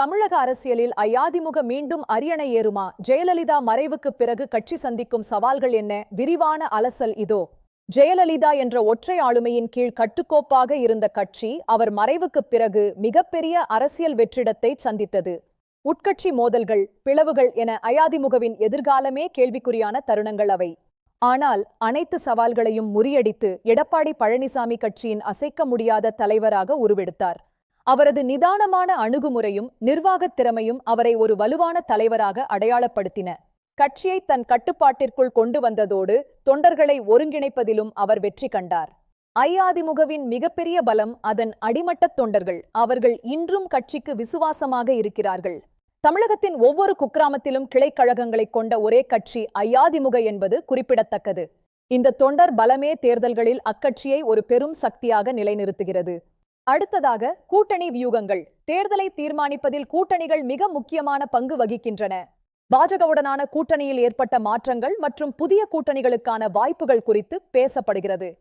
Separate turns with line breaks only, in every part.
தமிழக அரசியலில் அஇஅதிமுக மீண்டும் அரியணை ஏறுமா? ஜெயலலிதா மறைவுக்கு பிறகு கட்சி சந்திக்கும் சவால்கள் என்ன? விரிவான அலசல் இதோ. ஜெயலலிதா என்ற ஒற்றை ஆளுமையின் கீழ் கட்டுக்கோப்பாக இருந்த கட்சி அவர் மறைவுக்கு பிறகு மிகப்பெரிய அரசியல் வெற்றிடத்தை சந்தித்தது. உட்கட்சி மோதல்கள், பிளவுகள் என அஇஅதிமுகவின் எதிர்காலமே கேள்விக்குறியான தருணங்கள் அவை. ஆனால் அனைத்து சவால்களையும் முறியடித்து எடப்பாடி பழனிசாமி கட்சியின் அசைக்க முடியாத தலைவராக உருவெடுத்தார். அவரது நிதானமான அணுகுமுறையும் நிர்வாகத் திறமையும் அவரை ஒரு வலுவான தலைவராக அடையாளப்படுத்தின. கட்சியை தன் கட்டுப்பாட்டிற்குள் கொண்டு வந்ததோடு தொண்டர்களை ஒருங்கிணைப்பதிலும் அவர் வெற்றி கண்டார். அஇஅதிமுகவின் மிகப்பெரிய பலம் அதன் அடிமட்டத் தொண்டர்கள். அவர்கள் இன்றும் கட்சிக்கு விசுவாசமாக இருக்கிறார்கள். தமிழகத்தின் ஒவ்வொரு குக்கிராமத்திலும் கிளைக்கழகங்களை கொண்ட ஒரே கட்சி அஇஅதிமுக என்பது குறிப்பிடத்தக்கது. இந்த தொண்டர் பலமே தேர்தல்களில் அக்கட்சியை ஒரு பெரும் சக்தியாக நிலைநிறுத்துகிறது. அடுத்ததாக, கூட்டணி வியூகங்கள். தேர்தலை தீர்மானிப்பதில் கூட்டணிகள் மிக முக்கியமான பங்கு வகிக்கின்றன. பாஜகவுடனான கூட்டணியில் ஏற்பட்ட மாற்றங்கள் மற்றும் புதிய கூட்டணிகளுக்கான வாய்ப்புகள் குறித்து பேசப்படுகிறது.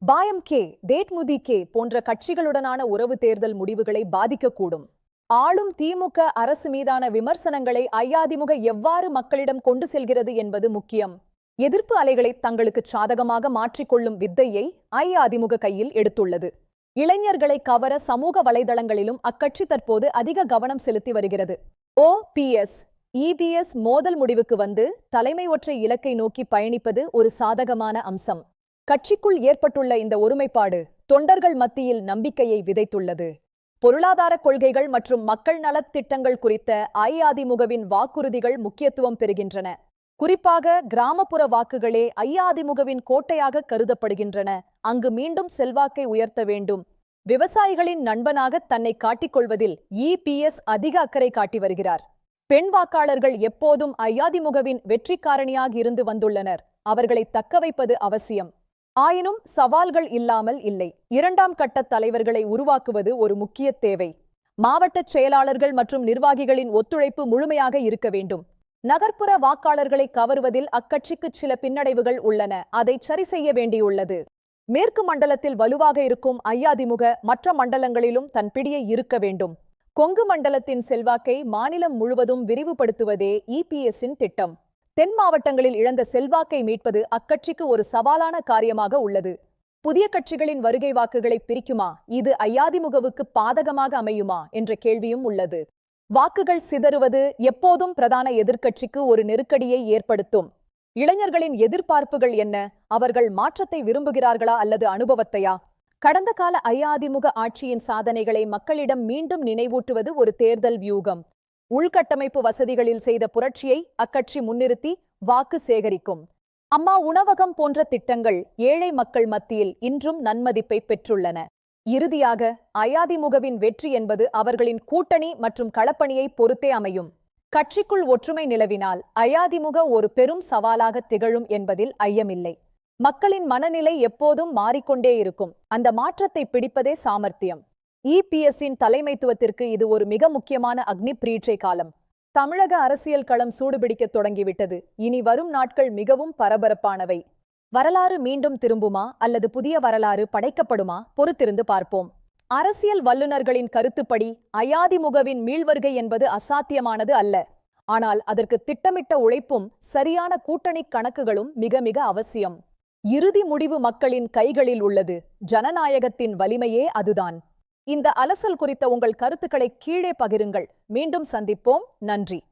பாயம்-கே, தேட்முதி-கே போன்ற கட்சிகளுடனான உறவு தேர்தல் முடிவுகளை பாதிக்கக்கூடும். ஆளும் திமுக அரசு மீதான விமர்சனங்களை அஇஅதிமுக எவ்வாறு மக்களிடம் கொண்டு செல்கிறது என்பது முக்கியம். எதிர்ப்பு அலைகளை தங்களுக்கு சாதகமாக மாற்றிக்கொள்ளும் வித்தையை அஇஅதிமுக கையில் எடுத்துள்ளது. இளைஞர்களை கவர சமூக வலைதளங்களிலும் அக்கட்சி தற்போது அதிக கவனம் செலுத்தி வருகிறது. ஓபிஎஸ், இபிஎஸ் மோதல் முடிவுக்கு வந்து தலைமை ஒற்றை இலக்கை நோக்கி பயணிப்பது ஒரு சாதகமான அம்சம். கட்சிக்குள் ஏற்பட்டுள்ள இந்த ஒருமைப்பாடு தொண்டர்கள் மத்தியில் நம்பிக்கையை விதைத்துள்ளது. பொருளாதார கொள்கைகள் மற்றும் மக்கள் நலத் திட்டங்கள் குறித்த அஇஅதிமுகவின் வாக்குறுதிகள் முக்கியத்துவம் பெறுகின்றன. குறிப்பாக கிராமப்புற வாக்குகளே அஇஅதிமுகவின் கோட்டையாக கருதப்படுகின்றன. அங்கு மீண்டும் செல்வாக்கை உயர்த்த வேண்டும். விவசாயிகளின் நண்பனாக தன்னை காட்டிக்கொள்வதில் இபிஎஸ் அதிக அக்கறை காட்டி வருகிறார். பெண் வாக்காளர்கள் எப்போதும் அஇஅதிமுகவின் வெற்றி காரணியாக இருந்து வந்துள்ளனர். அவர்களை தக்கவைப்பது அவசியம். ஆயினும் சவால்கள் இல்லாமல் இல்லை. இரண்டாம் கட்ட தலைவர்களை உருவாக்குவது ஒரு முக்கிய தேவை. மாவட்ட செயலாளர்கள் மற்றும் நிர்வாகிகளின் ஒத்துழைப்பு முழுமையாக இருக்க வேண்டும். நகர்ப்புற வாக்காளர்களை கவருவதில் அக்கட்சிக்கு சில பின்னடைவுகள் உள்ளன. அதை சரி செய்ய வேண்டியுள்ளது. மேற்கு மண்டலத்தில் வலுவாக இருக்கும் அஇஅதிமுக மற்ற மண்டலங்களிலும் தன் பிடியை இருக்க வேண்டும். கொங்கு மண்டலத்தின் செல்வாக்கை மாநிலம் முழுவதும் விரிவுபடுத்துவதே இபிஎஸ்ஸின் திட்டம். தென் மாவட்டங்களில் இழந்த செல்வாக்கை மீட்பது அக்கட்சிக்கு ஒரு சவாலான காரியமாக உள்ளது. புதிய கட்சிகளின் வருகை வாக்குகளை பிரிக்குமா? இது அஇஅதிமுகவுக்கு பாதகமாக அமையுமா என்ற கேள்வியும் உள்ளது. வாக்குகள் சிதறுவது எப்போதும் பிரதான எதிர்க்கட்சிக்கு ஒரு நெருக்கடியை ஏற்படுத்தும். இளைஞர்களின் எதிர்பார்ப்புகள் என்ன? அவர்கள் மாற்றத்தை விரும்புகிறார்களா அல்லது அனுபவத்தையா? கடந்த கால அஇஅதிமுக ஆட்சியின் சாதனைகளை மக்களிடம் மீண்டும் நினைவூட்டுவது ஒரு தேர்தல் வியூகம். உள்கட்டமைப்பு வசதிகளில் செய்த புரட்சியை அக்கட்சி முன்னிறுத்தி வாக்கு சேகரிக்கும். அம்மா உணவகம் போன்ற திட்டங்கள் ஏழை மக்கள் மத்தியில் இன்றும் நன்மதிப்பை பெற்றுள்ளன. இறுதியாக, அஇஅதிமுகவின் வெற்றி என்பது அவர்களின் கூட்டணி மற்றும் களப்பணியை பொறுத்தே அமையும். கட்சிக்குள் ஒற்றுமை நிலவினால் அஇஅதிமுக ஒரு பெரும் சவாலாக திகழும் என்பதில் ஐயமில்லை. மக்களின் மனநிலை எப்போதும் மாறிக்கொண்டே இருக்கும். அந்த மாற்றத்தை பிடிப்பதே சாமர்த்தியம். இபிஎஸ்ஸின் தலைமைத்துவத்திற்கு இது ஒரு மிக முக்கியமான அக்னி பிரீட்சை காலம். தமிழக அரசியல் களம் சூடுபிடிக்க தொடங்கிவிட்டது. இனி வரும் நாட்கள் மிகவும் பரபரப்பானவை. வரலாறு மீண்டும் திரும்புமா அல்லது புதிய வரலாறு படைக்கப்படுமா? பொறுத்திருந்து பார்ப்போம். அரசியல் வல்லுநர்களின் கருத்துப்படி அஇஅதிமுகவின் மீள்வருகை என்பது அசாத்தியமானது அல்ல. ஆனால் அதற்கு திட்டமிட்ட உழைப்பும் சரியான கூட்டணி கணக்குகளும் மிக மிக அவசியம். இறுதி முடிவு மக்களின் கைகளில் உள்ளது. ஜனநாயகத்தின் வலிமையே அதுதான். இந்த அலசல் குறித்த உங்கள் கருத்துக்களை கீழே பகிருங்கள். மீண்டும் சந்திப்போம். நன்றி.